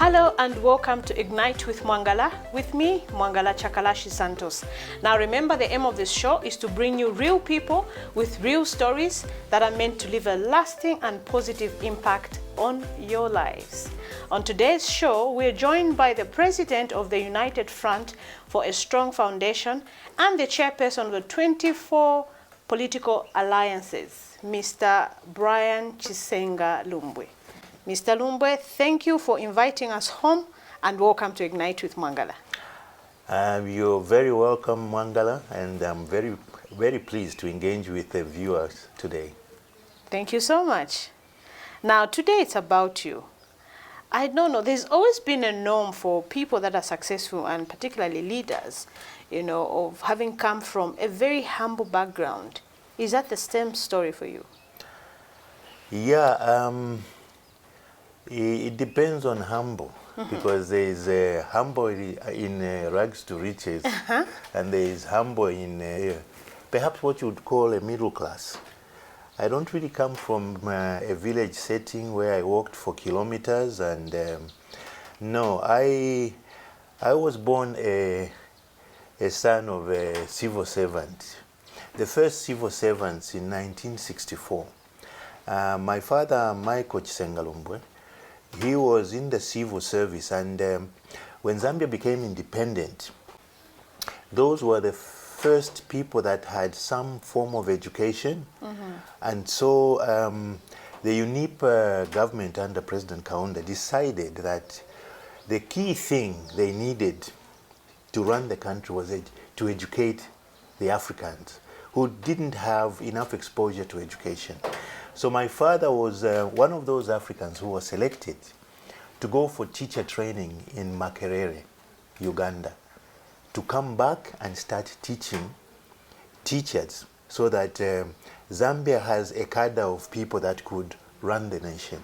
Hello and welcome to Ignite with Mwangala, with me, Mwangala Chakalashi Santos. Now remember, the aim of this show is to bring you real people with real stories that are meant to leave a lasting and positive impact on your lives. On today's show, we're joined by the President of the United Front for a Strong Foundation and the Chairperson of the 24 Political Alliances, Mr. Brian Chisengalumbwe. Mr. Lumbwe, thank you for inviting us home and welcome to Ignite with Mwangala. You're very welcome, Mwangala, and I'm very pleased to engage with the viewers today. Thank you so much. Now, today it's about you. I don't know, there's always been a norm for people that are successful and particularly leaders, of having come from a very humble background. Is that the same story for you? Yeah, it depends on humble, because there is humble in rags to riches, and there is humble in perhaps what you would call a middle class. I don't really come from a village setting where I walked for kilometers, and no, I was born a son of a civil servant. The first civil servants in 1964. My father, Michael Chisengalumbwe, he was in the civil service, and when Zambia became independent, those were the first people that had some form of education. And so the UNIP government under President Kaunda decided that the key thing they needed to run the country was to educate the Africans who didn't have enough exposure to education. So my father was one of those Africans who was selected to go for teacher training in Makerere, Uganda, to come back and start teaching teachers so that Zambia has a cadre of people that could run the nation.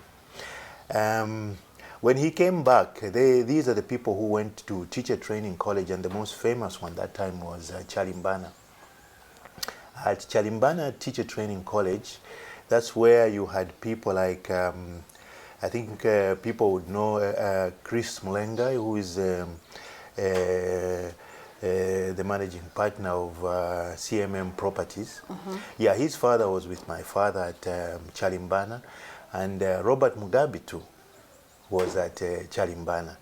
When he came back, these are the people who went to teacher training college, and the most famous one that time was Chalimbana. At Chalimbana Teacher Training College, that's where you had people like, I think people would know Chris Mulenga, who is the managing partner of CMM Properties. Yeah, his father was with my father at Chalimbana, and Robert Mugabe too was at Chalimbana.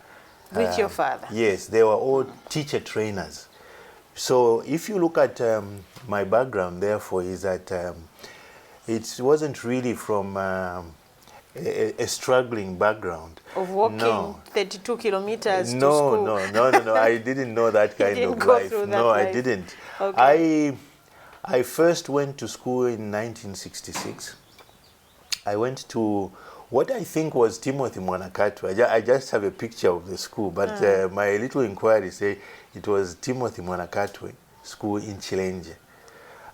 With your father? Yes, they were all teacher trainers. So if you look at my background, therefore, is that it wasn't really from a struggling background. Of walking 32 kilometers to school? No. I didn't know that kind of life. No, I didn't. Okay. I first went to school in 1966. I went to what I think was Timothy Mwanakatwe. I just have a picture of the school, but my little inquiry say it was Timothy Mwanakatwe School in Chilenje.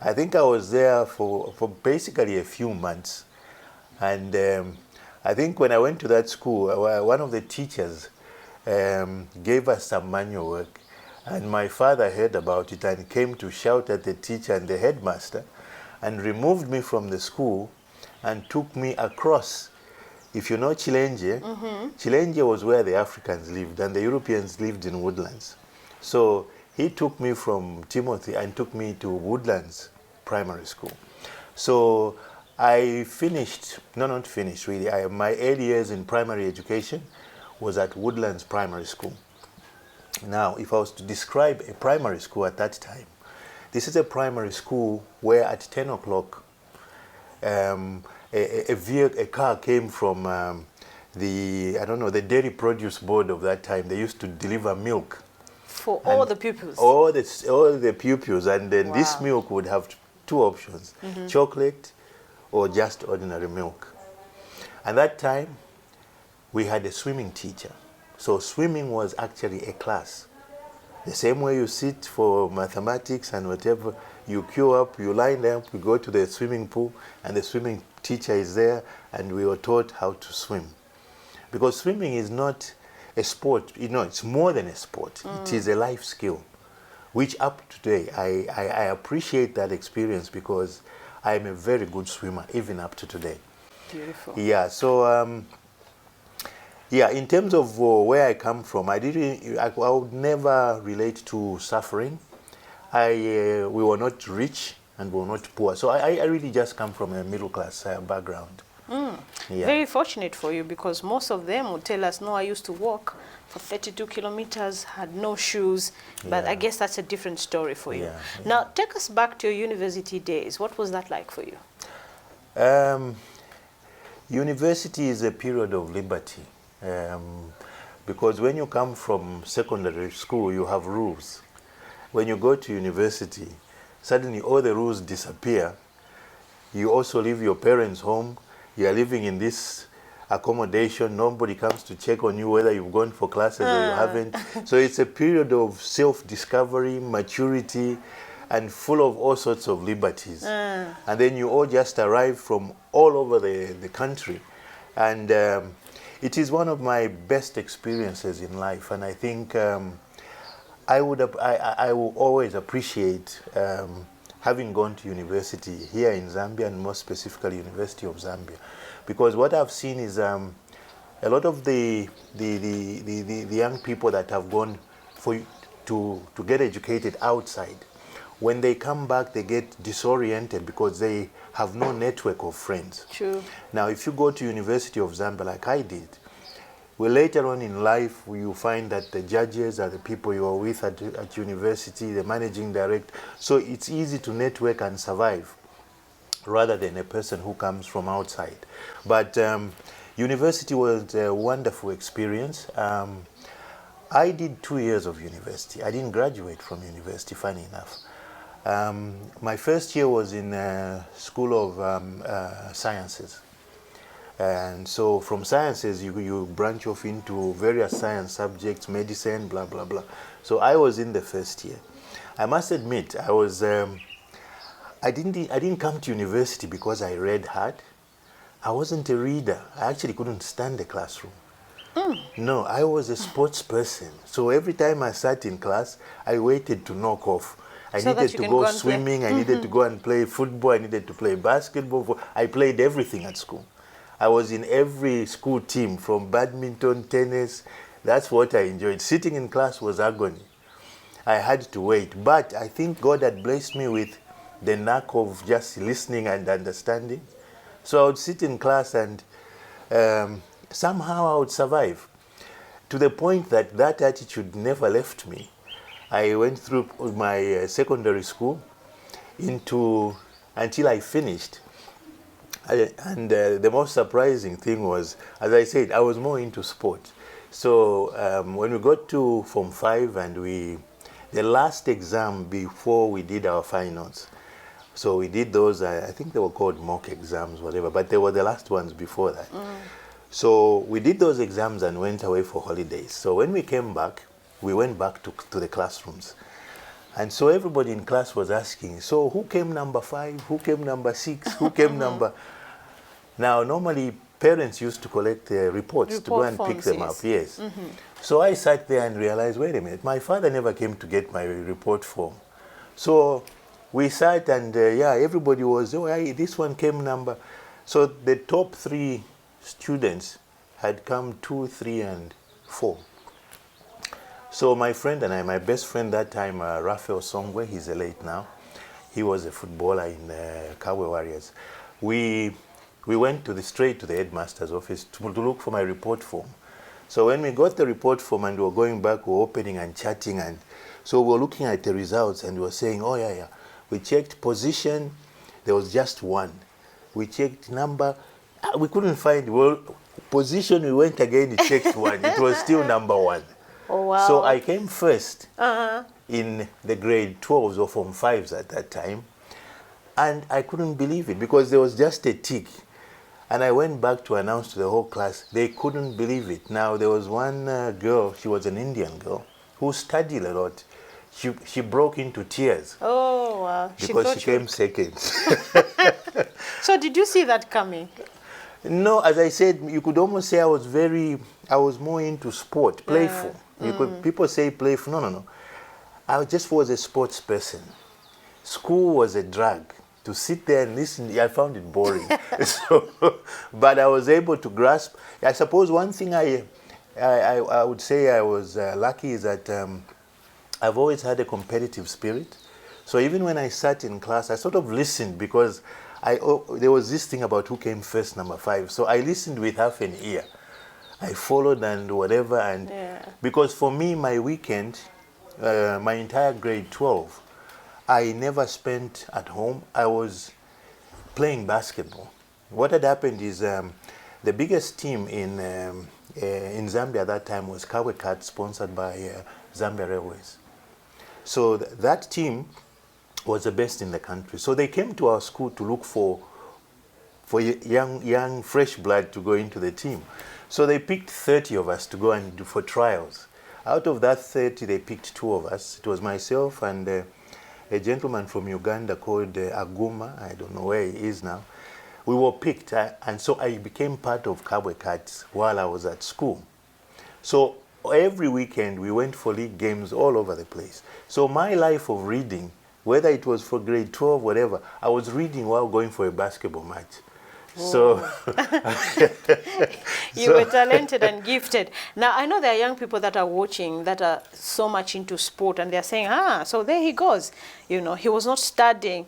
I think I was there for basically a few months. And I think when I went to that school, one of the teachers gave us some manual work. And my father heard about it and came to shout at the teacher and the headmaster and removed me from the school and took me across. If you know Chilenje, Chilenje was where the Africans lived and the Europeans lived in Woodlands. So he took me from Timothy and took me to Woodlands Primary School. So I finished, no, not finished really, my early years in primary education was at Woodlands Primary School. Now, if I was to describe a primary school at that time, this is a primary school where at 10 o'clock a car came from the dairy produce board of that time. They used to deliver milk. For all the pupils? All the pupils, and then this milk would have two options, chocolate or just ordinary milk. At that time, we had a swimming teacher. So swimming was actually a class. The same way you sit for mathematics and whatever, you queue up, you line up, you go to the swimming pool, and the swimming teacher is there, and we were taught how to swim. Because swimming is not a sport, it's more than a sport. It is a life skill, which up to today, I appreciate that experience because I'm a very good swimmer, even up to today. Beautiful. Yeah, so Yeah, in terms of where I come from, I would never relate to suffering. We were not rich and we were not poor. So I really just come from a middle class background. Yeah. Very fortunate for you, because most of them would tell us, no, I used to walk for 32 kilometers, had no shoes, but Yeah. I guess that's a different story for you. Yeah, yeah. Now, take us back to your university days. What was that like for you? University is a period of liberty, because when you come from secondary school, you have rules. When you go to university, suddenly all the rules disappear. You also leave your parents' home. You are living in this accommodation. Nobody comes to check on you whether you've gone for classes or you haven't. So it's a period of self-discovery, maturity, and full of all sorts of liberties. And then you all just arrive from all over the country. And it is one of my best experiences in life. And I think I will always appreciate having gone to university here in Zambia, and more specifically University of Zambia, because what I've seen is a lot of the young people that have gone to get educated outside, when they come back, they get disoriented because they have no network of friends. True. Now, if you go to University of Zambia like I did, well, later on in life, you find that the judges are the people you are with at university, the managing director. So it's easy to network and survive rather than a person who comes from outside. But university was a wonderful experience. I did 2 years of university. I didn't graduate from university, funny enough. My first year was in School of Sciences. And so from sciences, you branch off into various science subjects, medicine, blah, blah, blah. So I was in the first year. I must admit, I didn't come to university because I read hard. I wasn't a reader. I actually couldn't stand the classroom. No, I was a sports person. So every time I sat in class, I waited to knock off. I needed to go swimming, I needed to go and play football, I needed to play basketball. I played everything at school. I was in every school team, from badminton, tennis. That's what I enjoyed. Sitting in class was agony. I had to wait. But I think God had blessed me with the knack of just listening and understanding. So I would sit in class and somehow I would survive. To the point that that attitude never left me. I went through my secondary school until I finished. And the most surprising thing was, as I said, I was more into sport. So when we got to Form 5 and the last exam before we did our finals, so we did those, I think they were called mock exams, whatever, but they were the last ones before that. So we did those exams and went away for holidays. So when we came back, we went back to the classrooms. And so everybody in class was asking, so who came number 5? Who came number 6? Who came number... Now, normally, parents used to collect reports to go and pick them up. Yes. So I sat there and realized, wait a minute, my father never came to get my report form. So we sat and, everybody was, this one came number... So the top 3 students had come 2, 3, and 4. So my friend and I, my best friend that time, Raphael Songwe, he's late now. He was a footballer in Kawe Warriors. We went straight to the headmaster's office to look for my report form. So when we got the report form and we were going back, we were opening and chatting. And so we were looking at the results and we were saying, we checked position, there was just 1. We checked number, we couldn't find, position, we went again, we checked 1. It was still number 1. Oh, wow. So I came first in the grade 12s or Form 5s at that time. And I couldn't believe it because there was just a tick. And I went back to announce to the whole class. They couldn't believe it. Now, there was one girl, she was an Indian girl, who studied a lot. She broke into tears. Oh, wow. Because she came second. So did you see that coming? No, as I said, you could almost say I was more into sport, playful. People say playful. No. I just was a sports person. School was a drag. To sit there and listen, I found it boring. But I was able to grasp. I suppose one thing I would say I was lucky is that I've always had a competitive spirit. So even when I sat in class, I sort of listened because there was this thing about who came first, number 5. So I listened with half an ear. I followed and whatever. And because for me, my weekend, my entire grade 12, I never spent at home. I was playing basketball. What had happened is the biggest team in Zambia at that time was Kawekat, sponsored by Zambia Railways. So that team was the best in the country. So they came to our school to look for young fresh blood to go into the team. So they picked 30 of us to go and do for trials. Out of that 30, they picked 2 of us. It was myself and a gentleman from Uganda called Aguma. I don't know where he is now. We were picked, and so I became part of Kawekat while I was at school. So every weekend we went for league games all over the place. So my life of reading, whether it was for grade 12, whatever, I was reading while going for a basketball match. So you were talented and gifted. Now, I know there are young people that are watching that are so much into sport, and they're saying, so there he goes. You know, he was not studying,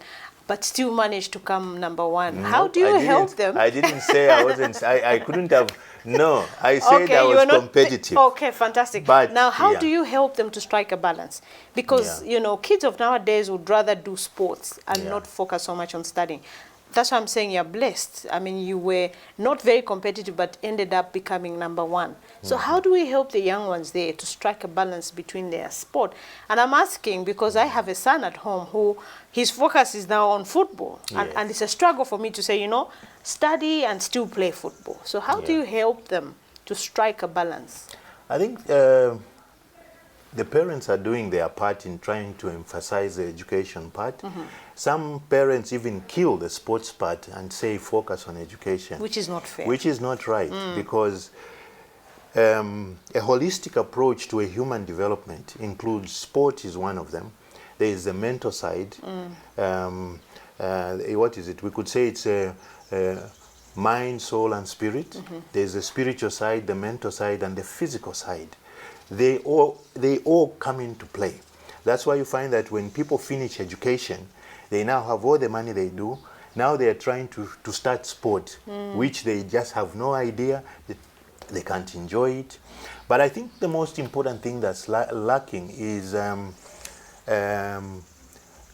but still managed to come number 1. No, how do you help them? I didn't say I wasn't. I couldn't have. No, I said I was competitive. Okay, fantastic. But now, how do you help them to strike a balance? Because, you know, kids of nowadays would rather do sports and not focus so much on studying. That's why I'm saying you're blessed. I mean, you were not very competitive, but ended up becoming number 1. So how do we help the young ones there to strike a balance between their sport? And I'm asking because I have a son at home who his focus is now on football. And it's a struggle for me to say, you know, study and still play football. So how do you help them to strike a balance? I think the parents are doing their part in trying to emphasize the education part. Some parents even kill the sports part and say focus on education. Which is not fair. Which is not right, because a holistic approach to a human development includes sport is one of them. There is the mental side. What is it? We could say it's a mind, soul, and spirit. There's the spiritual side, the mental side, and the physical side. They all come into play. That's why you find that when people finish education, they now have all the money they do. Now they are trying to start sport, which they just have no idea. They can't enjoy it. But I think the most important thing that's lacking is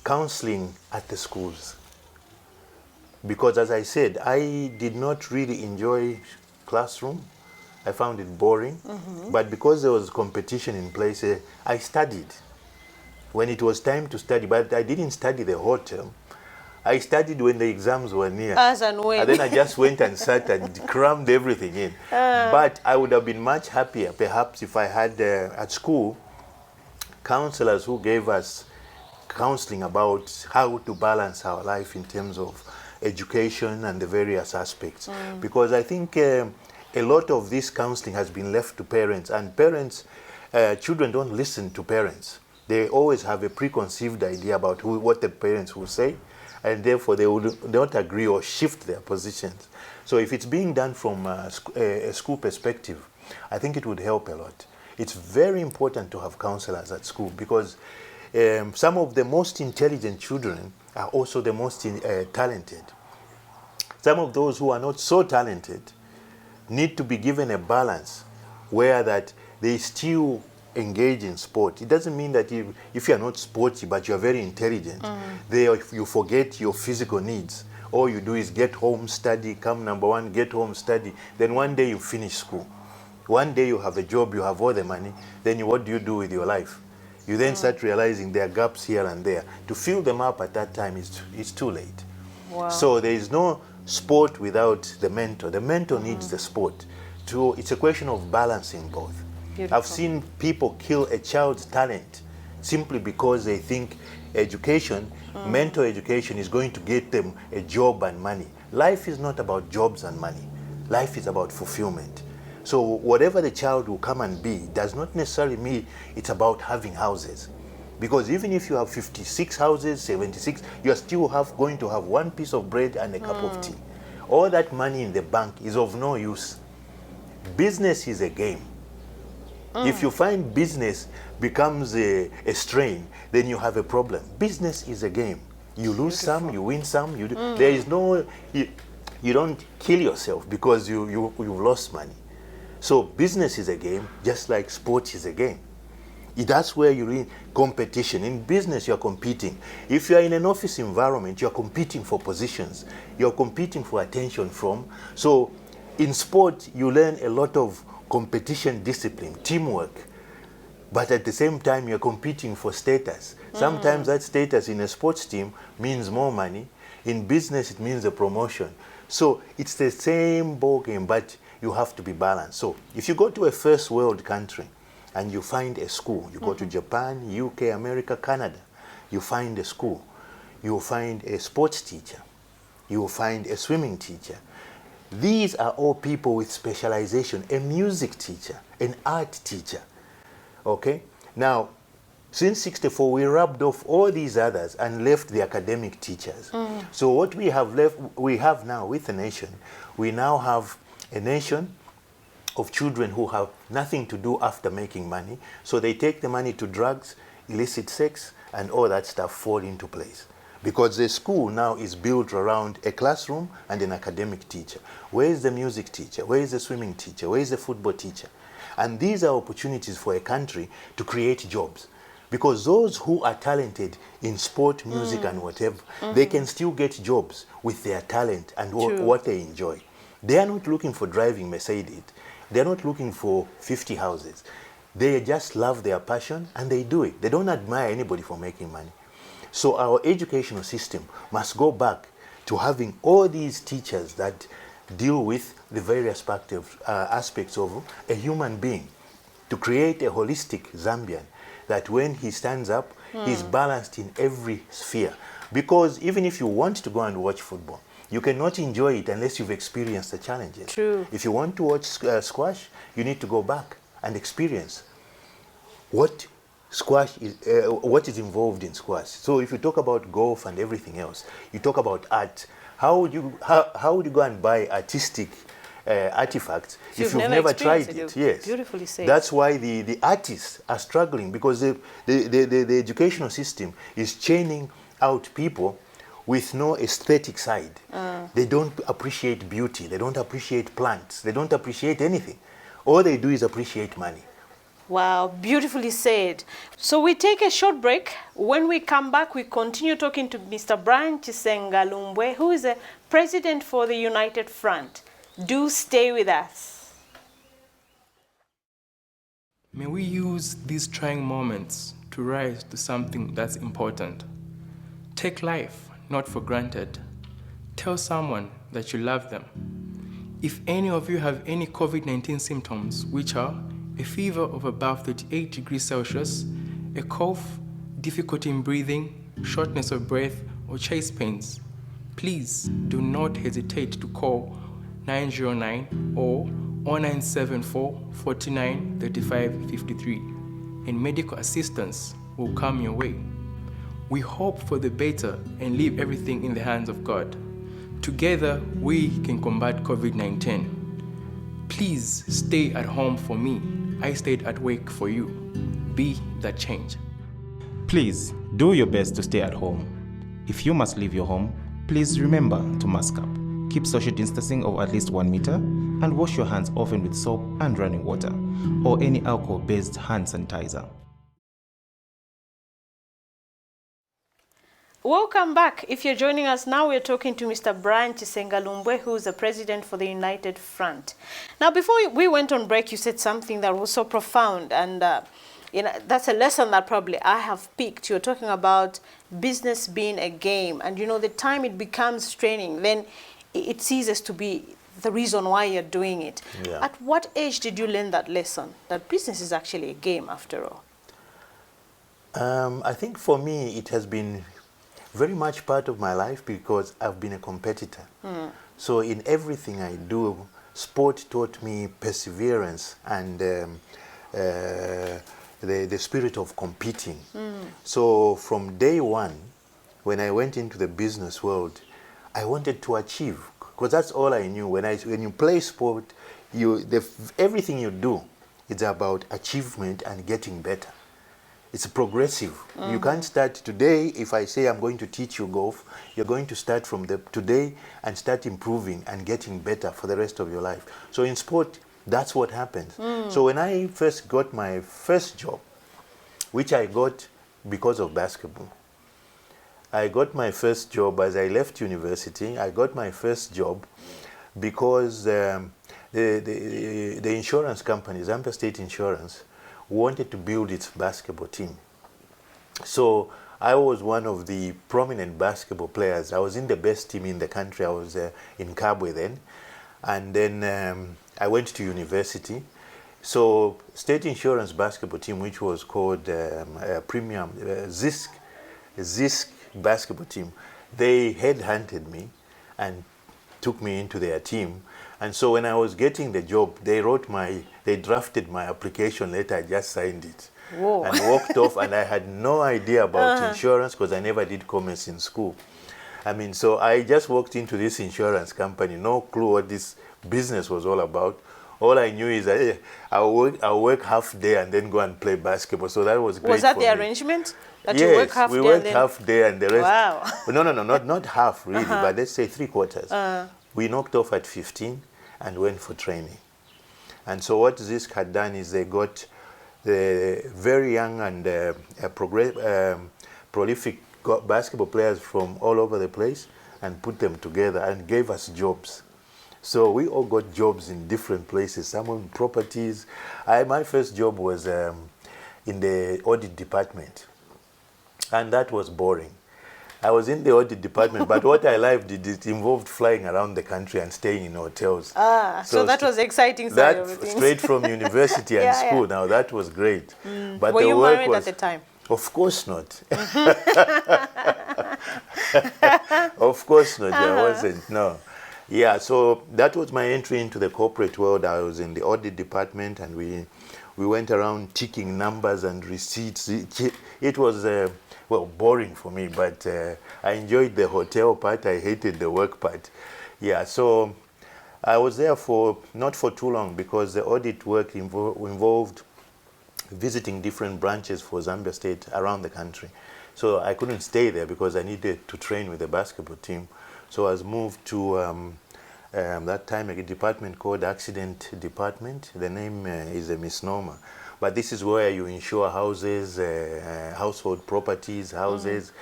counseling at the schools. Because as I said, I did not really enjoy classroom. I found it boring. But because there was competition in place, I studied. When it was time to study, but I didn't study the whole term. I studied when the exams were near. As and when. And then I just went and sat and crammed everything in. But I would have been much happier, perhaps, if I had at school counselors who gave us counseling about how to balance our life in terms of education and the various aspects. Because I think a lot of this counseling has been left to parents, and parents, children don't listen to parents. They always have a preconceived idea about what the parents will say, and therefore they will not agree or shift their positions. So if it's being done from a school perspective, I think it would help a lot. It's very important to have counselors at school, because some of the most intelligent children are also the most talented. Some of those who are not so talented need to be given a balance where that they still engage in sport. It doesn't mean that if you're not sporty but you're very intelligent, you forget your physical needs. All you do is get home, study, come number 1, get home, study. Then one day you finish school. One day you have a job, you have all the money. Then what do you do with your life? You then start realizing there are gaps here and there. To fill them up at that time is too late. Wow. So there is no sport without the mentor. The mentor needs the sport. It's a question of balancing both. Beautiful. I've seen people kill a child's talent simply because they think education, mental education, is going to get them a job and money. Life is not about jobs and money. Life is about fulfillment. So whatever the child will come and be does not necessarily mean it's about having houses. Because even if you have 56 houses, 76, you're still going to have one piece of bread and a cup of tea. All that money in the bank is of no use. Business is a game. If you find business becomes a strain, then you have a problem. Business is a game. You lose some, you win some. There is no, you don't kill yourself because you've lost money. So business is a game, just like sport is a game. That's where you're in competition. In business, you're competing. If you're in an office environment, you're competing for positions. You're competing for attention from. So in sport, you learn a lot of competition discipline, teamwork. But at the same time, you're competing for status. Sometimes that status in a sports team means more money. In business, it means a promotion. So it's the same ball game, but you have to be balanced. So if you go to a first world country, and you find a school, you go to Japan, UK, America, Canada, you find a school, you find a sports teacher, you find a swimming teacher. These are all people with specialization, a music teacher, an art teacher, okay? Now, since 64, we rubbed off all these others and left the academic teachers. So what we have now with the nation, we now have a nation of children who have nothing to do after making money. So they take the money to drugs, illicit sex, and all that stuff fall into place. Because the school now is built around a classroom and an academic teacher. Where is the music teacher? Where is the swimming teacher? Where is the football teacher? And these are opportunities for a country to create jobs. Because those who are talented in sport, music, and whatever, they can still get jobs with their talent and what they enjoy. They are not looking for driving Mercedes. They're not looking for 50 houses. They just love their passion and they do it. They don't admire anybody for making money. So our educational system must go back to having all these teachers that deal with the various aspects of a human being, to create a holistic Zambian that when he stands up, he's balanced in every sphere. Because even if you want to go and watch football, you cannot enjoy it unless you've experienced the challenges. True. If you want to watch squash, you need to go back and experience what is involved in squash. So if you talk about golf and everything else, you talk about art. How would you go and buy artistic artifacts if you've never tried it? Yes. Beautifully said. That's why the artists are struggling, because the educational system is chaining out people with no aesthetic side. They don't appreciate beauty. They don't appreciate plants. They don't appreciate anything. All they do is appreciate money. Wow, beautifully said. So we take a short break. When we come back, we continue talking to Mr. Brian Chisengalumbwe, who is the president for the United Front. Do stay with us. May we use these trying moments to rise to something that's important. Take life not for granted. Tell someone that you love them. If any of you have any COVID-19 symptoms, which are a fever of above 38 degrees Celsius, a cough, difficulty in breathing, shortness of breath, or chest pains, please do not hesitate to call 909 or 0974 49 35 53, and medical assistance will come your way. We hope for the better and leave everything in the hands of God. Together, we can combat COVID-19. Please stay at home for me. I stayed at work for you. Be that change. Please do your best to stay at home. If you must leave your home, please remember to mask up. Keep social distancing of at least 1 meter and wash your hands often with soap and running water or any alcohol-based hand sanitizer. Welcome back. If you're joining us now, we're talking to Mr. Brian Chisengalumbwe, who is the president for the United Front. Now, before we went on break, you said something that was so profound, and that's a lesson that probably I have picked. You're talking about business being a game, and the time it becomes straining, then it ceases to be the reason why you're doing it. Yeah. At what age did you learn that lesson, that business is actually a game after all? I think for me, it has been very much part of my life because I've been a competitor. So in everything I do, sport taught me perseverance and the spirit of competing. So from day one, when I went into the business world, I wanted to achieve, because that's all I knew. When you play sport, everything you do It's about achievement and getting better. It's progressive. You can't start today. If I say I'm going to teach you golf, you're going to start from today and start improving and getting better for the rest of your life. So in sport, that's what happens. So when I first got my first job, which I got because of basketball, I got my first job as I left university. I got my first job because the insurance company, Zambia State Insurance, wanted to build its basketball team. So I was one of the prominent basketball players. I was in the best team in the country. I was in Kabwe then. And then I went to university. So State Insurance basketball team, which was called Premium Zisk basketball team, they headhunted me and took me into their team. And so when I was getting the job, they drafted my application letter. I just signed it. Whoa. And walked off, and I had no idea about insurance because I never did commerce in school. I mean, so I just walked into this insurance company, no clue what this business was all about. All I knew is that I'll work half day and then go and play basketball. So that was great. Was that for the me. arrangement? That Yes, you work half we day worked and then... half day and the rest. Wow. No, not half really, but let's say 3/4. We knocked off at 15 and went for training. And so what Zisk had done is they got the very young and prolific basketball players from all over the place and put them together and gave us jobs. So we all got jobs in different places, some in properties. My first job was in the audit department, and that was boring. I was in the audit department, but what I liked, it involved flying around the country and staying in hotels. So that was exciting side of That things. Straight from university and school. Now that was great. But Were the you work married was, at the time? Of course not. Of course not. I wasn't. No. Yeah. So that was my entry into the corporate world. I was in the audit department, and we went around ticking numbers and receipts. It was well, boring for me, but I enjoyed the hotel part. I hated the work part. Yeah. So I was there not for too long because the audit work involved visiting different branches for Zambia State around the country. So I couldn't stay there because I needed to train with the basketball team. So I was moved to that time a department called Accident Department. The name is a misnomer. But this is where you insure houses, household properties, houses,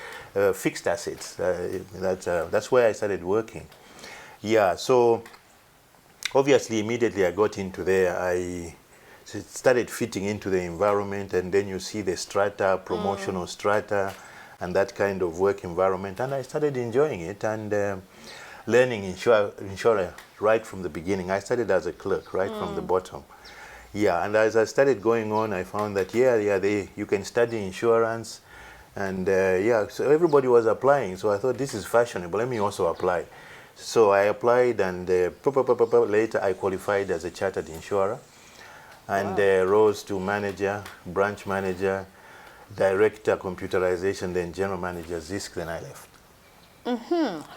fixed assets. That's where I started working. Yeah, so obviously immediately I got into there. I started fitting into the environment, and then you see the strata, promotional strata, and that kind of work environment. And I started enjoying it and learning insurance right from the beginning. I started as a clerk right from the bottom. Yeah, and as I started going on, I found that you can study insurance, and so everybody was applying. So I thought, this is fashionable. Let me also apply. So I applied, and later I qualified as a chartered insurer, and rose to manager, branch manager, director, computerization, then general manager, Zisk. Then I left.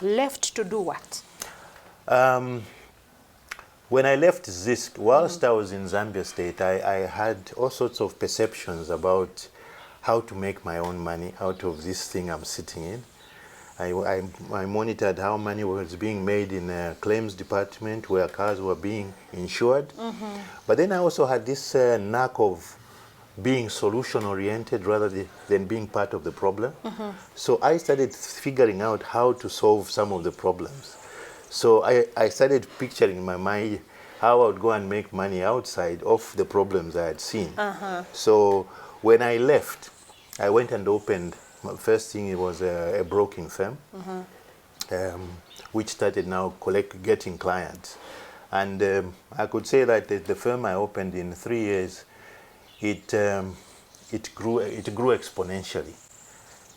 Left to do what? When I left Zisk, whilst I was in Zambia State, I had all sorts of perceptions about how to make my own money out of this thing I'm sitting in. I monitored how money was being made in a claims department where cars were being insured. But then I also had this knack of being solution-oriented rather than being part of the problem. So I started figuring out how to solve some of the problems. So I started picturing in my mind how I would go and make money outside of the problems I had seen. So when I left, I went and opened, first thing it was a broking firm, which started now getting clients. And I could say that the firm I opened in 3 years, it grew exponentially.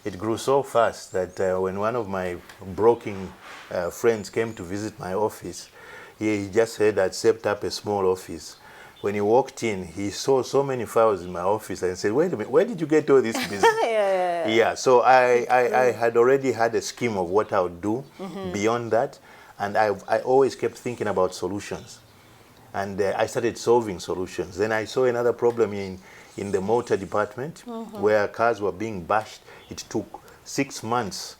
It grew so fast that when one of my broking friends came to visit my office, he just heard I'd set up a small office. When he walked in, he saw so many files in my office and said, wait a minute, where did you get all this business? Yeah, so I had already had a scheme of what I would do beyond that, and I always kept thinking about solutions. And I started solving solutions. Then I saw another problem in the motor department where cars were being bashed. It took 6 months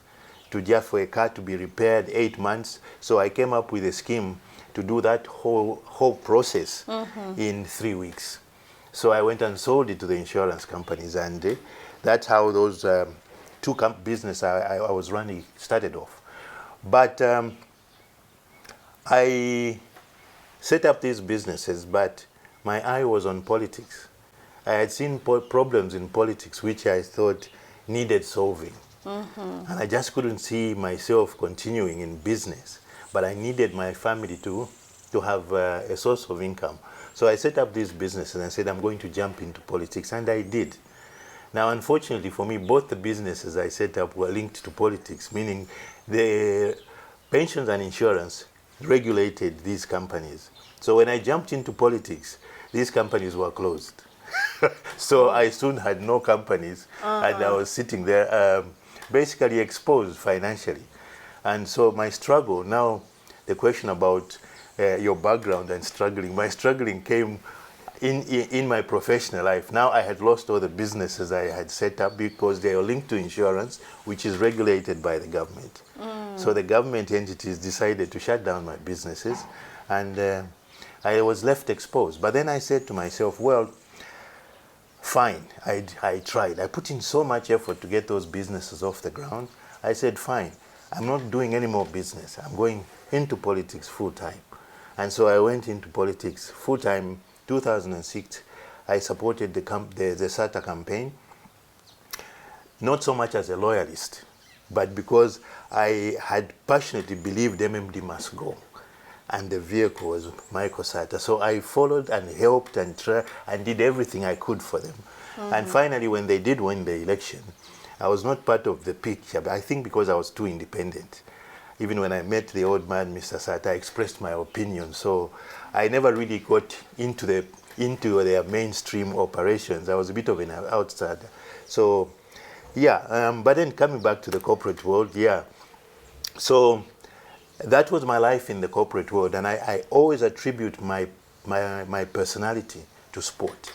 for a car to be repaired, 8 months. So I came up with a scheme to do that whole process in 3 weeks. So I went and sold it to the insurance companies, and that's how those two business I was running started off. But I set up these businesses, but my eye was on politics. I had seen problems in politics which I thought needed solving. And I just couldn't see myself continuing in business, but I needed my family to have a source of income. So I set up these businesses and said, I'm going to jump into politics, and I did. Now, unfortunately for me, both the businesses I set up were linked to politics, meaning the pensions and insurance regulated these companies. So when I jumped into politics, these companies were closed. So I soon had no companies, and I was sitting there basically exposed financially. And so my struggle, now the question about your background and struggling, my struggling came in my professional life. Now I had lost all the businesses I had set up because they are linked to insurance, which is regulated by the government. So the government entities decided to shut down my businesses, and I was left exposed. But then I said to myself, well, fine, I tried. I put in so much effort to get those businesses off the ground. I said, fine, I'm not doing any more business. I'm going into politics full time. And so I went into politics full time. 2006, I supported the SATA campaign, not so much as a loyalist, but because I had passionately believed MMD must go, and the vehicle was Michael Sata. So I followed and helped and tried and did everything I could for them. And finally, when they did win the election, I was not part of the picture, but I think because I was too independent. Even when I met the old man, Mr. Sata, I expressed my opinion. So I never really got into their mainstream operations. I was a bit of an outsider. So, yeah, but then coming back to the corporate world, yeah. So that was my life in the corporate world, and I always attribute my personality to sport.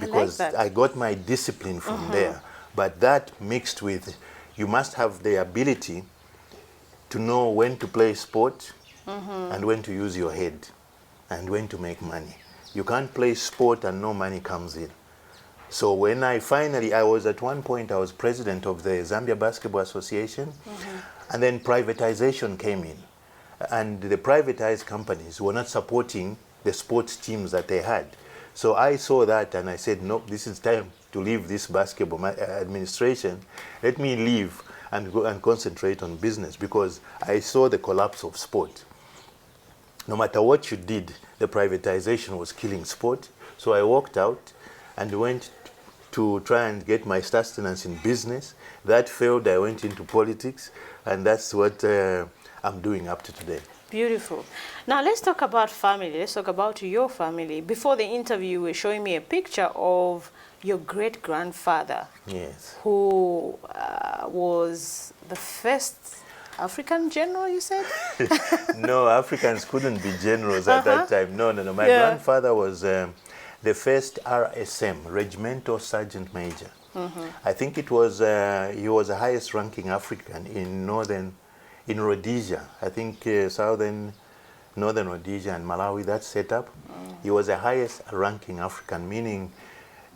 Because I got my discipline from there. But that mixed with, you must have the ability to know when to play sport and when to use your head and when to make money. You can't play sport and no money comes in. So when I was at one point, I was president of the Zambia Basketball Association, and then privatization came in. And the privatized companies were not supporting the sports teams that they had. So I saw that and I said, no, this is time to leave this basketball administration. Let me leave and go and concentrate on business, because I saw the collapse of sport. No matter what you did, the privatization was killing sport. So I walked out and went to try and get my sustenance in business. That failed. I went into politics, and that's what I'm doing up to today. Beautiful. Now let's talk about family. Let's talk about your family. Before the interview, you were showing me a picture of your great-grandfather, Yes. who was the first African general, you said? No, Africans couldn't be generals at that time. No. My grandfather was the first RSM, Regimental Sergeant Major. I think it was he was the highest ranking African in Rhodesia. I think northern Rhodesia and Malawi, that setup. He was the highest ranking African, meaning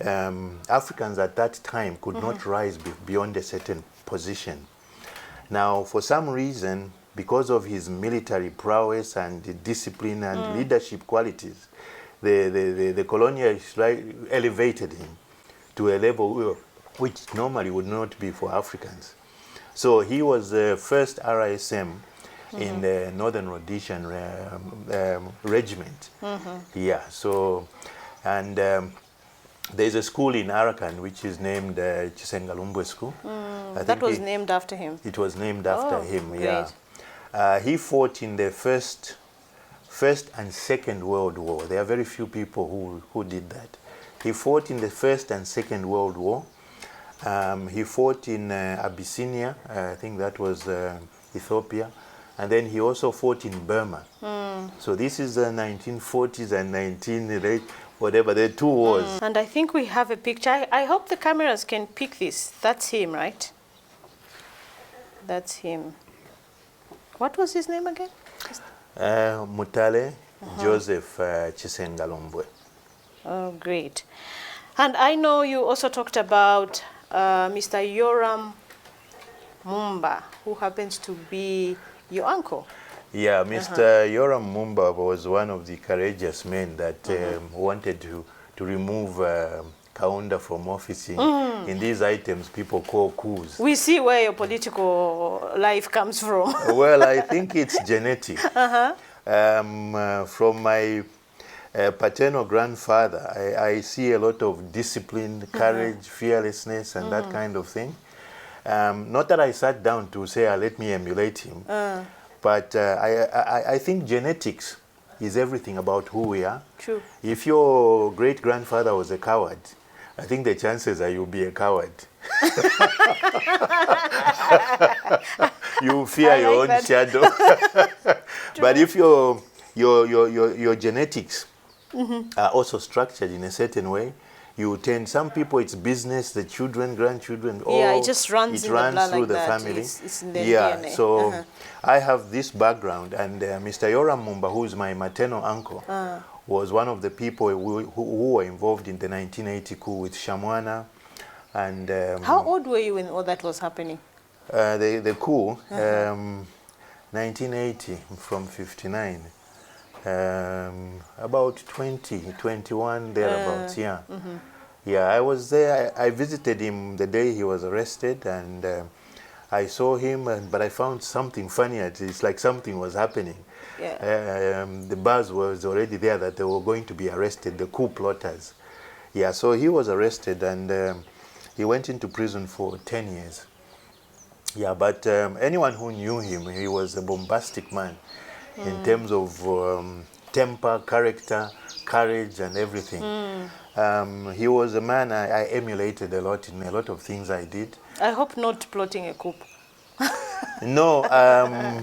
Africans at that time could not rise beyond a certain position. Now, for some reason, because of his military prowess and discipline and leadership qualities, the colonialists elevated him to a level which normally would not be for Africans. So he was the first RISM in the Northern Rhodesian regiment. Yeah, so, and there's a school in Arakan which is named Chisengalumbwe School. That was named after him? It was named after him, great. yeah. He fought in the First and Second World War. There are very few people who did that. He fought in the First and Second World War. He fought in Abyssinia, I think that was Ethiopia, And then he also fought in Burma. So this is the 1940s and whatever, the two wars. And I think we have a picture. I hope the cameras can pick this. That's him, right? That's him. What was his name again? Mutale Joseph Chisengalumbwe. Oh, great. And I know you also talked about Mr. Yoram Mumba, who happens to be your uncle. Yeah, Mr. Yoram Mumba was one of the courageous men that wanted to remove Kaunda from office in these items people call coups. We see where your political life comes from. Well, I think it's genetic. From my paternal grandfather, I see a lot of discipline, courage, fearlessness, and that kind of thing. Not that I sat down to say, let me emulate him, but I think genetics is everything about who we are. True. If your great-grandfather was a coward, I think the chances are you'll be a coward. You fear your own shadow. But if your genetics are also structured in a certain way, you tend, some people it's business, the children, grandchildren, it just runs in the blood through like the that. family. It's in the DNA. So I have this background, and Mr. Yoram Mumba, who is my maternal uncle, was one of the people who were involved in the 1980 coup with Shamwana. And how old were you when all that was happening? The coup, 1980 from 59. About 20, 21, thereabouts, yeah. Yeah, I was there. I visited him the day he was arrested, and I saw him, but I found something funny. It's like something was happening. Yeah. The buzz was already there that they were going to be arrested, the coup plotters. Yeah, so he was arrested, and he went into prison for 10 years. Yeah, but anyone who knew him, he was a bombastic man. In terms of temper, character, courage, and everything. He was a man I emulated a lot in a lot of things I did. I hope not plotting a coup. No, a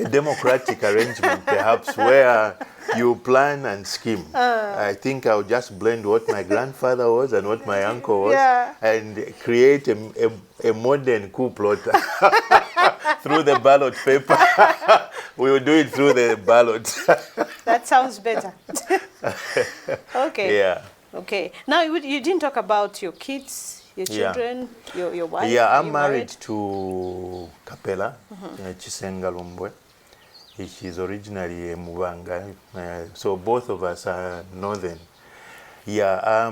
democratic arrangement perhaps where you plan and scheme. I think I'll just blend what my grandfather was and what my uncle was and create a modern coup plotter through the ballot paper. We will do it through the ballot. That sounds better. Okay. Yeah. Okay. Now, you didn't talk about your kids, your children, your wife. Yeah, I'm married to Kapela Chisengalumbwe. She's originally a Mwangala, so both of us are northern. Yeah,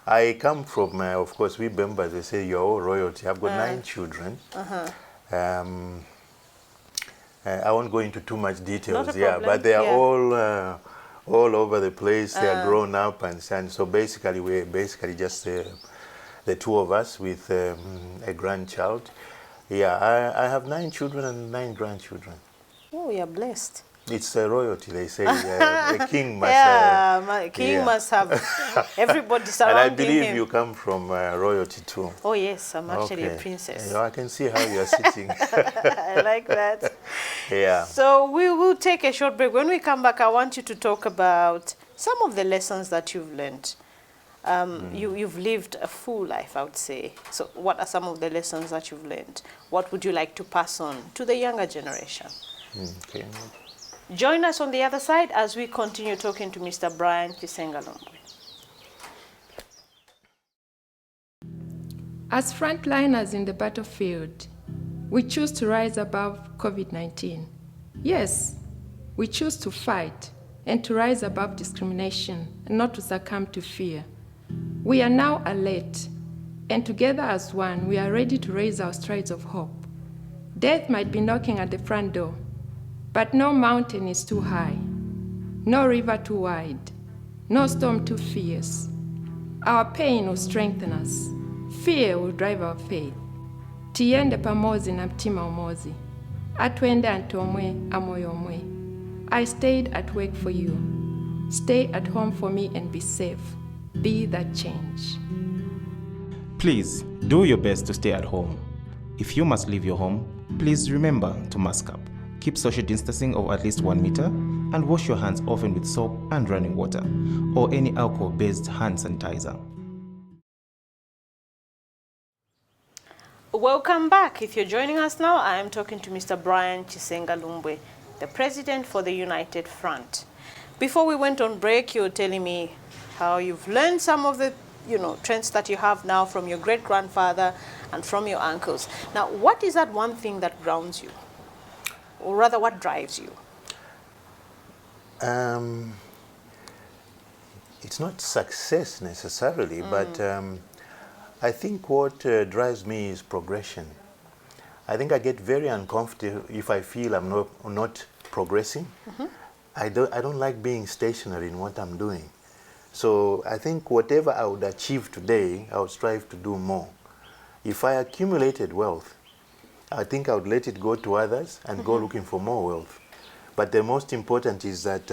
I come from, of course, we Bembas, they say you're all royalty. I've got 9 children. I won't go into too much details, but they are all over the place. They are grown up, and so basically we're just the two of us with a grandchild. Yeah, I have 9 children and 9 grandchildren. Oh, you're blessed. It's a royalty, they say. A king must. King must have everybody surrounding him. And I believe you come from royalty too. Oh yes, I'm actually a princess. I can see how you are sitting. I like that. Yeah. So we will take a short break. When we come back, I want you to talk about some of the lessons that you've learned. You've lived a full life, I would say. So what are some of the lessons that you've learned? What would you like to pass on to the younger generation? Okay. Join us on the other side as we continue talking to Mr. Brian Chisengalumbwe. As frontliners in the battlefield, we choose to rise above COVID-19. Yes, we choose to fight and to rise above discrimination and not to succumb to fear. We are now alert, and together as one, we are ready to raise our strides of hope. Death might be knocking at the front door, but no mountain is too high, no river too wide, no storm too fierce. Our pain will strengthen us. Fear will drive our faith. Tiende pamozi na mtima umozi. Atwende antomwe amoyo omwe. I stayed at work for you. Stay at home for me and be safe. Be that change. Please do your best to stay at home. If you must leave your home, please remember to mask up. keep social distancing of at least 1 meter, and wash your hands often with soap and running water, or any alcohol-based hand sanitizer. Welcome back. If you're joining us now, I am talking to Mr. Brian Chisengalumbwe, the President for the United Front. Before we went on break, you were telling me how you've learned some of the trends that you have now from your great-grandfather and from your uncles. Now, what is that one thing that grounds you? Or rather, what drives you? It's not success necessarily, but I think what drives me is progression. I think I get very uncomfortable if I feel I'm not progressing. I don't like being stationary in what I'm doing. So I think whatever I would achieve today, I would strive to do more. If I accumulated wealth, I think I would let it go to others and go looking for more wealth. But the most important is that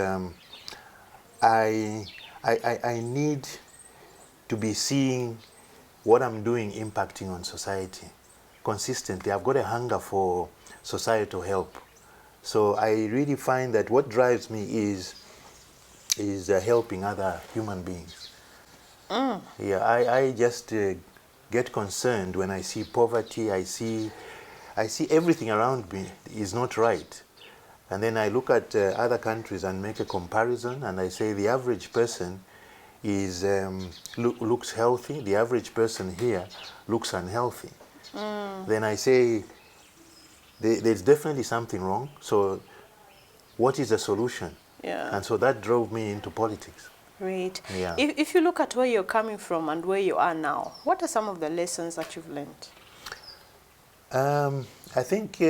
I need to be seeing what I'm doing impacting on society consistently. I've got a hunger for societal help. So I really find that what drives me is helping other human beings. Yeah, I just get concerned when I see poverty. I see everything around me is not right. And then I look at other countries and make a comparison, and I say the average person is looks healthy. The average person here looks unhealthy. Then I say there's definitely something wrong. So what is the solution? Yeah. And so that drove me into politics. Great. Yeah. If you look at where you're coming from and where you are now, what are some of the lessons that you've learned? I think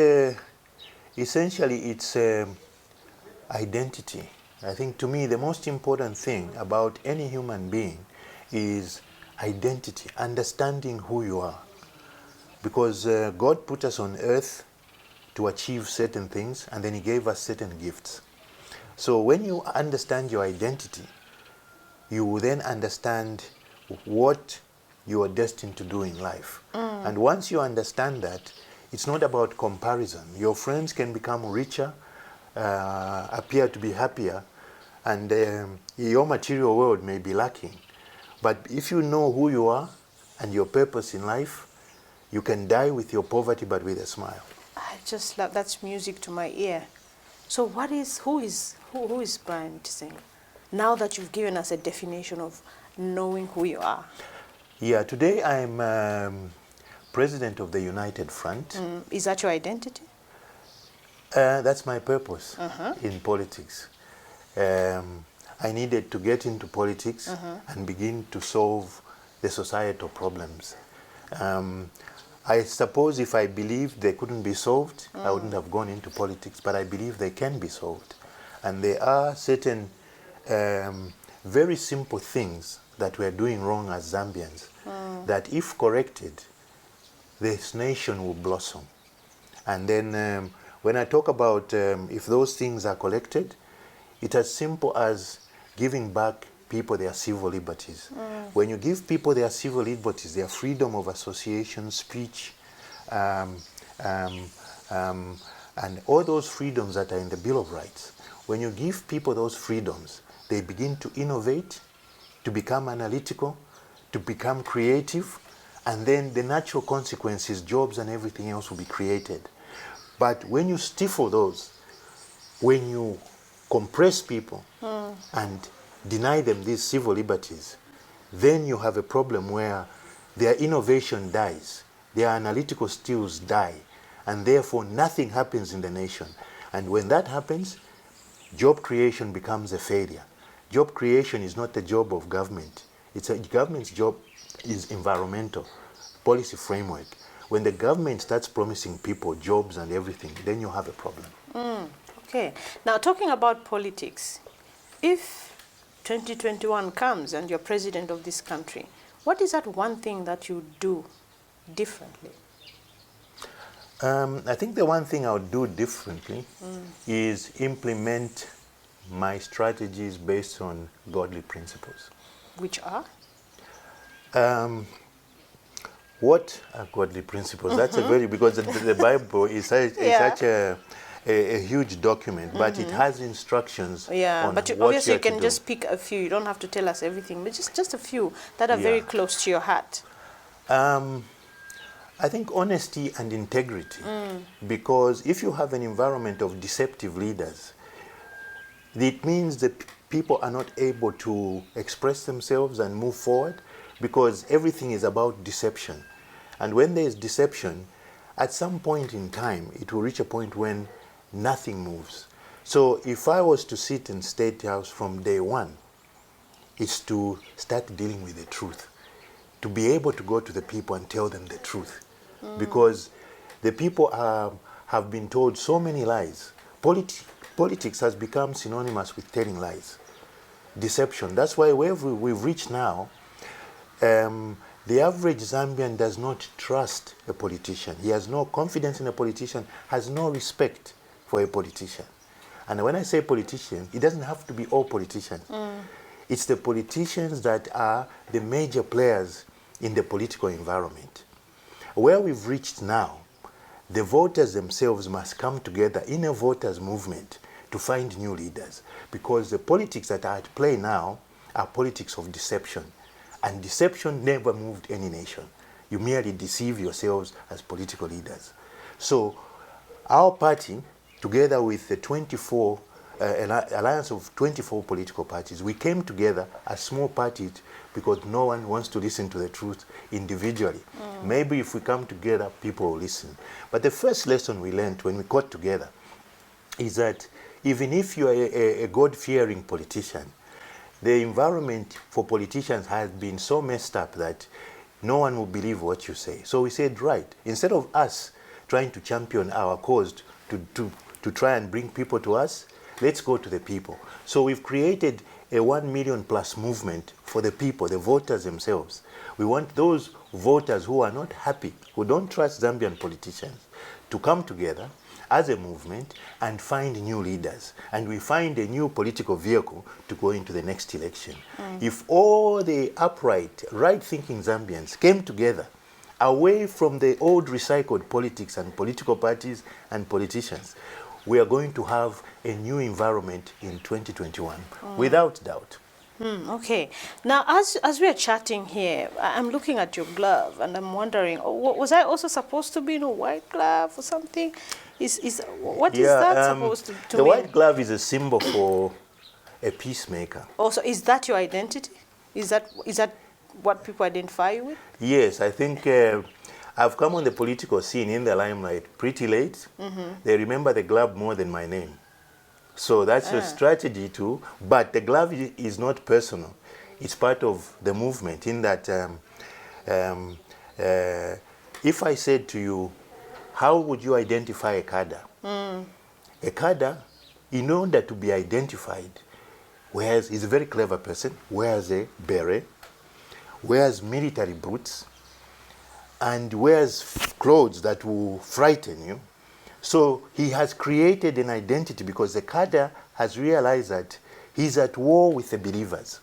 essentially it's identity. I think to me the most important thing about any human being is identity, understanding who you are. Because God put us on earth to achieve certain things, and then He gave us certain gifts. So when you understand your identity, you will then understand what you are destined to do in life. And once you understand that, it's not about comparison. Your friends can become richer, appear to be happier, and your material world may be lacking. But if you know who you are and your purpose in life, you can die with your poverty but with a smile. I just love, that's music to my ear. So who is Brian Chisenga? Now that you've given us a definition of knowing who you are. Yeah, today I'm President of the United Front. Is that your identity? That's my purpose in politics. I needed to get into politics and begin to solve the societal problems. I suppose if I believed they couldn't be solved, I wouldn't have gone into politics, but I believe they can be solved. And there are certain very simple things that we're doing wrong as Zambians, that if corrected, this nation will blossom. And then when I talk about if those things are collected, it's as simple as giving back people their civil liberties. When you give people their civil liberties, their freedom of association, speech, and all those freedoms that are in the Bill of Rights, when you give people those freedoms, they begin to innovate, to become analytical, to become creative, and then the natural consequences, jobs and everything else will be created. But when you stifle those, when you compress people and deny them these civil liberties, then you have a problem where their innovation dies, their analytical skills die, and therefore nothing happens in the nation. And when that happens, job creation becomes a failure. Job creation is not the job of government. Government's job is environmental policy framework. When the government starts promising people jobs and everything, then you have a problem. Okay. Now, talking about politics, if 2021 comes and you're president of this country, what is that one thing that you do differently? I think the one thing I would do differently is implement my strategies based on godly principles. Which are? What are godly principles? That's a very, because the Bible is such a a huge document, but it has instructions on but what obviously you you can do. just pick a few. You don't have to tell us everything, but just a few that are very close to your heart. I think honesty and integrity, because if you have an environment of deceptive leaders, it means that people are not able to express themselves and move forward, because everything is about deception. And when there is deception, at some point in time, it will reach a point when nothing moves. So if I was to sit in State House from day one, it's to start dealing with the truth, to be able to go to the people and tell them the truth. Because the people have been told so many lies. Politics has become synonymous with telling lies, deception. That's why where we've reached now, the average Zambian does not trust a politician. He has no confidence in a politician, has no respect for a politician. And when I say politician, it doesn't have to be all politicians. It's the politicians that are the major players in the political environment. Where we've reached now, the voters themselves must come together in a voters' movement to find new leaders, because the politics that are at play now are politics of deception. And deception never moved any nation. You merely deceive yourselves as political leaders. So our party, together with the 24, alliance of 24 political parties, we came together as small parties because no one wants to listen to the truth individually. Maybe if we come together, people will listen. But the first lesson we learned when we got together is that even if you are a God-fearing politician, the environment for politicians has been so messed up that no one will believe what you say. So we said, right, instead of us trying to champion our cause to try and bring people to us, let's go to the people. So we've created a 1 million plus movement for the people, the voters themselves. We want those voters who are not happy, who don't trust Zambian politicians, to come together as a movement and find new leaders. And we find a new political vehicle to go into the next election. If all the upright, right-thinking Zambians came together away from the old recycled politics and political parties and politicians, we are going to have a new environment in 2021, without doubt. Okay. Now, as we are chatting here, I'm looking at your glove and I'm wondering, was I also supposed to be in a white glove or something? What is that supposed to the mean? white glove is a symbol for a peacemaker. Also, is that your identity? Is that what people identify you with? Yes, I think I've come on the political scene in the limelight pretty late. They remember the glove more than my name. So that's a strategy too. But the glove is not personal. It's part of the movement in that if I said to you, how would you identify a cadre? A cadre, in order to be identified, is a very clever person, wears a beret, wears military boots, and wears clothes that will frighten you. So he has created an identity because the cadre has realized that he's at war with the believers.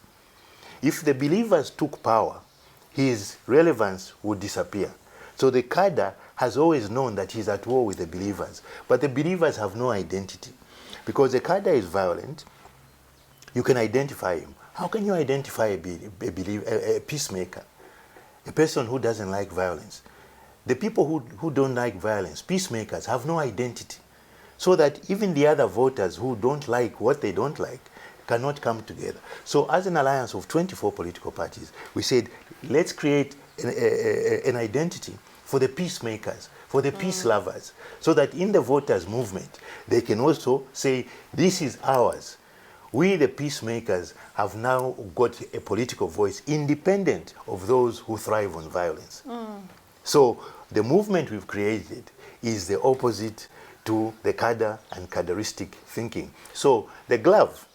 If the believers took power, his relevance would disappear. So the cadre has always known that he's at war with the believers, but the believers have no identity. Because the cadre is violent, you can identify him. How can you identify a peacemaker? A person who doesn't like violence. The people who don't like violence, peacemakers, have no identity. So that even the other voters who don't like what they don't like cannot come together. So as an alliance of 24 political parties, we said, let's create an identity for the peacemakers, for the peace lovers, so that in the voters' movement, they can also say, this is ours. We, the peacemakers, have now got a political voice independent of those who thrive on violence. So the movement we've created is the opposite to the cadre and cadreistic thinking. So the glove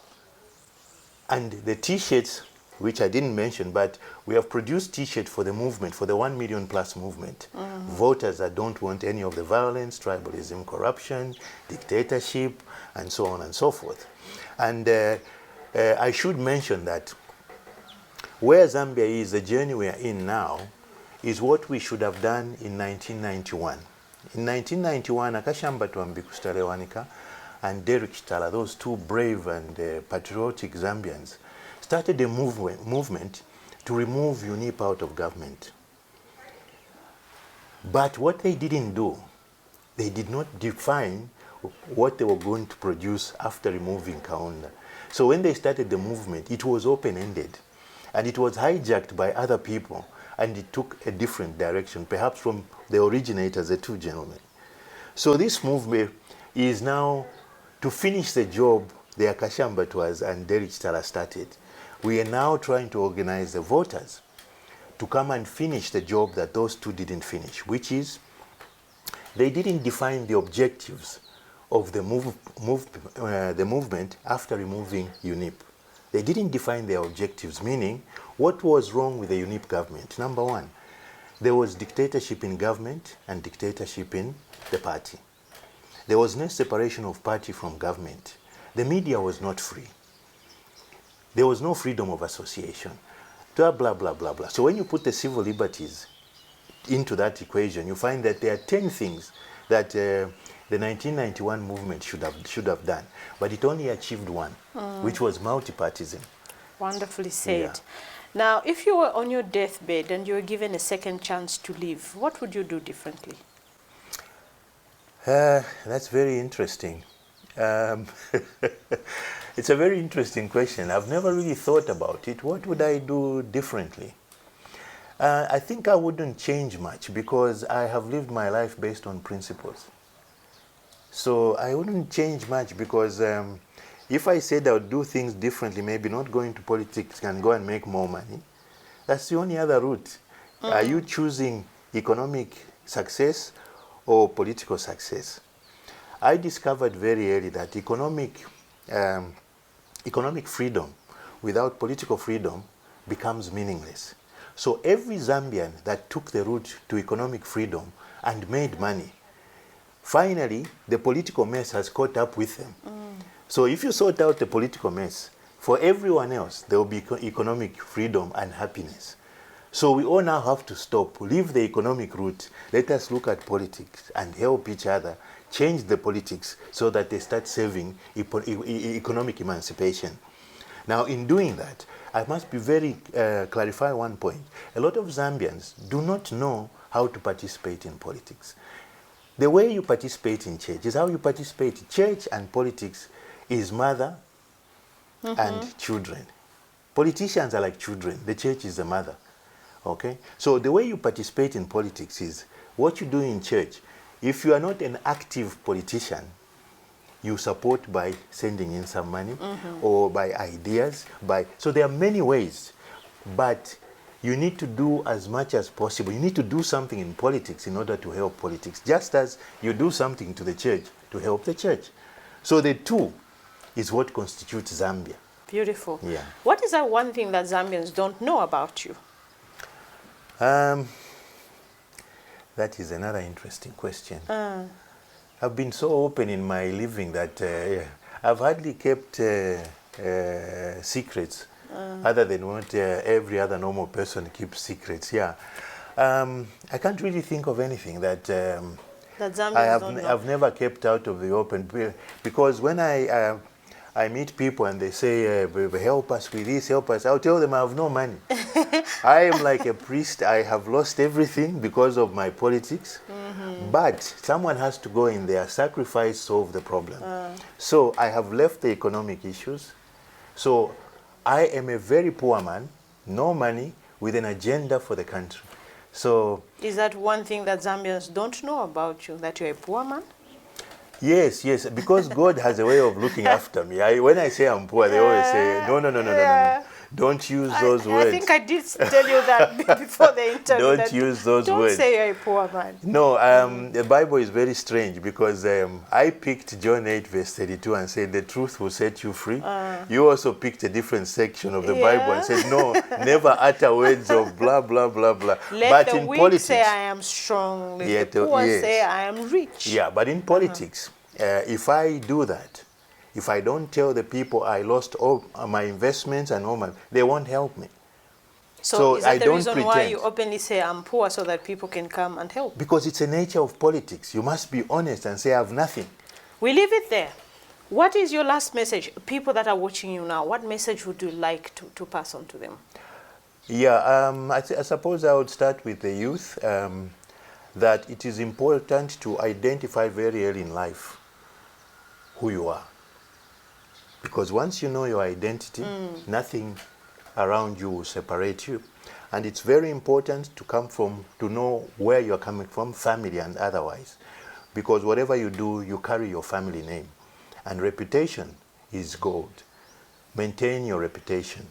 and the T-shirts, which I didn't mention, but we have produced T-shirts for the movement, for the 1 million plus movement. Voters that don't want any of the violence, tribalism, corruption, dictatorship, and so on and so forth. And I should mention that where Zambia is, the journey we are in now, is what we should have done in 1991 In 1991, Akashamba Twambiku Stalewanika and Derek Chitala, those two brave and patriotic Zambians, started a movement to remove UNIP out of government. But what they didn't do, they did not define what they were going to produce after removing Kaunda. So when they started the movement, it was open-ended, and it was hijacked by other people, and it took a different direction, perhaps from the originators, the two gentlemen. So this movement is now to finish the job the Akashamba Twas and Derek Chitala started. We are now trying to organize the voters to come and finish the job that those two didn't finish, which is they didn't define the objectives of the movement after removing UNIP. They didn't define their objectives, meaning what was wrong with the UNIP government. Number one, there was dictatorship in government and dictatorship in the party. There was no separation of party from government. The media was not free. There was no freedom of association. Blah, blah, blah, blah, blah. So when you put the civil liberties into that equation, you find that there are 10 things that the 1991 movement should have done, but it only achieved one, which was multipartism. Wonderfully said. Yeah. Now, if you were on your deathbed and you were given a second chance to live, what would you do differently? That's very interesting. It's a very interesting question. I've never really thought about it. What would I do differently? I think I wouldn't change much because I have lived my life based on principles. So I wouldn't change much because if I said I would do things differently, maybe not going to politics and go and make more money, that's the only other route. Are you choosing economic success or political success? I discovered very early that economic freedom without political freedom becomes meaningless. So every Zambian that took the route to economic freedom and made money, finally the political mess has caught up with them. So if you sort out the political mess, for everyone else there will be economic freedom and happiness. So we all now have to stop, leave the economic route, let us look at politics and help each other change the politics so that they start saving economic emancipation. Now, in doing that, I must be very clarify one point. A lot of Zambians do not know how to participate in politics. The way you participate in church is how you participate. Church and politics is mother and children. Politicians are like children. The church is the mother. Okay? So the way you participate in politics is what you do in church. If you are not an active politician, you support by sending in some money or by ideas. So there are many ways, but you need to do as much as possible. You need to do something in politics in order to help politics, just as you do something to the church to help the church. So the two is what constitutes Zambia. Beautiful. Yeah. What is that one thing that Zambians don't know about you? That is another interesting question. I've been so open in my living that I've hardly kept secrets other than what every other normal person keeps secrets. Yeah, I can't really think of anything that That Zambians don't know. I've never kept out of the open, because when I meet people and they say, help us with this, help us, I'll tell them I have no money. I am like a priest. I have lost everything because of my politics. But someone has to go in there, sacrifice, solve the problem. So I have left the economic issues. So I am a very poor man, no money, with an agenda for the country. So is that one thing that Zambians don't know about you, that you're a poor man? yes, because God has a way of looking after me. When I say I'm poor, they always say, no. Don't use those words. I think I did tell you that before the interview. Don't use those words. Don't say you're a poor man. No, the Bible is very strange because I picked John 8 verse 32 and said the truth will set you free. You also picked a different section of the Bible and said, no, never utter words of blah, blah, blah, blah. Let the weak say I am strong. Let the poor say I am rich. Yeah, but in politics, if I do that, if I don't tell the people I lost all my investments and all my, they won't help me. So is that I the don't reason pretend. why you openly say I'm poor so that people can come and help? Because it's a nature of politics. You must be honest and say I have nothing. We leave it there. What is your last message? People that are watching you now, what message would you like to pass on to them? Yeah, I suppose I would start with the youth, that it is important to identify very early in life who you are. Because once you know your identity, nothing around you will separate you. And it's very important to know where you're coming from, family and otherwise. Because whatever you do, you carry your family name. And reputation is gold. Maintain your reputation.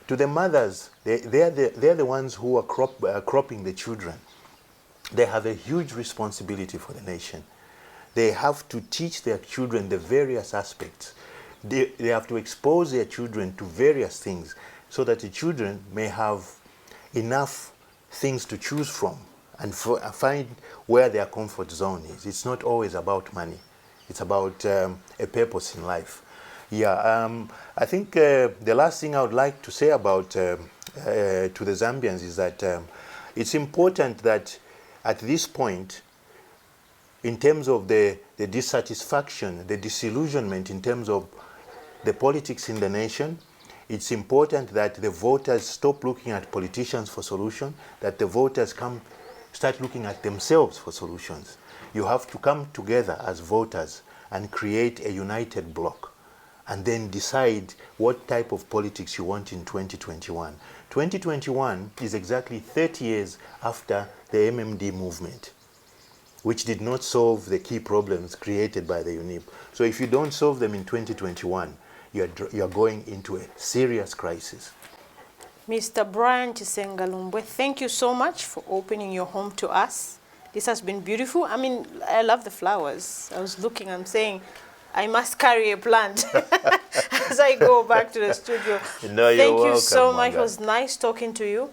To the mothers, they're the ones who are cropping the children. They have a huge responsibility for the nation. They have to teach their children the various aspects. They have to expose their children to various things so that the children may have enough things to choose from and find where their comfort zone is. It's not always about money. It's about a purpose in life. Yeah, I think the last thing I would like to say about to the Zambians is that it's important that at this point, in terms of the dissatisfaction, the disillusionment in terms of the politics in the nation, it's important that the voters stop looking at politicians for solutions, that the voters start looking at themselves for solutions. You have to come together as voters and create a united bloc and then decide what type of politics you want in 2021. 2021 is exactly 30 years after the MMD movement, which did not solve the key problems created by the UNIP. So if you don't solve them in 2021, you're going into a serious crisis. Mr. Brian Chisengalumbwe, thank you so much for opening your home to us. This has been beautiful. I mean, I love the flowers. I was looking, I'm saying, I must carry a plant as I go back to the studio. No, you're thank you welcome, so much. Mwangala. It was nice talking to you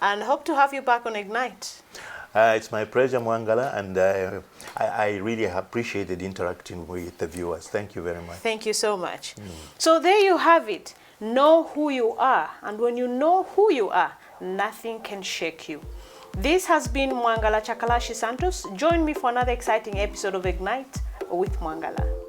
and hope to have you back on Ignite. It's my pleasure, Mwangala, and I really appreciated interacting with the viewers. Thank you very much. Thank you so much. So there you have it. Know who you are, and when you know who you are, nothing can shake you. This has been Mwangala Chakalashi Santos. Join me for another exciting episode of Ignite with Mwangala.